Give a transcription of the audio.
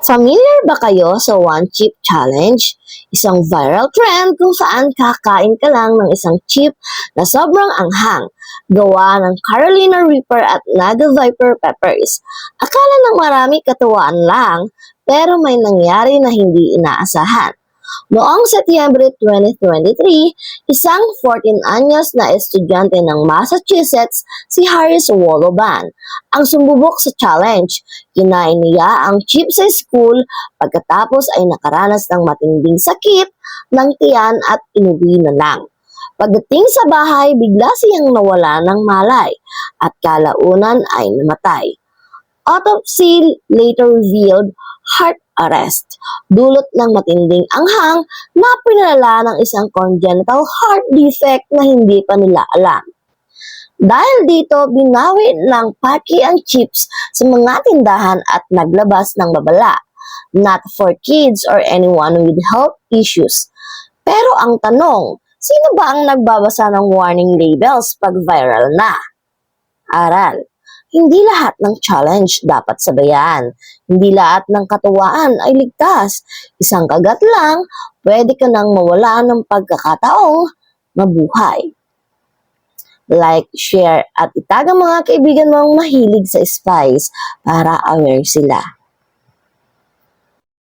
Familiar ba kayo sa One Chip Challenge? Isang viral trend kung saan kakain ka lang ng isang chip na sobrang anghang, gawa ng Carolina Reaper at Naga Viper peppers. Akala ng marami katuwaan lang, pero may nangyari na hindi inaasahan. Noong Setyembre 2023, isang 14 anyos na estudyante ng Massachusetts, si Harris Woloban, ang sumubok sa challenge. Kinain niya ang chip sa school pagkatapos ay nakaranas ng matinding sakit ng tiyan at inuwi na lang. Pagdating sa bahay, bigla siyang nawala ng malay at kalaunan ay namatay. Autopsy later revealed heart arrest, dulot ng matinding anghang na pinalala ng isang congenital heart defect na hindi pa nila alam. Dahil dito, binawi ng Paki ang chips sa mga tindahan at naglabas ng babala, not for kids or anyone with health issues. Pero ang tanong, sino ba ang nagbabasa ng warning labels pag viral na? Aral. Hindi lahat ng challenge dapat sabayan. Hindi lahat ng katuwaan ay ligtas. Isang kagat lang, pwede ka nang mawala ng pagkakataong mabuhay. Like, share, at itag ang mga kaibigan mong mahilig sa spice para aware sila.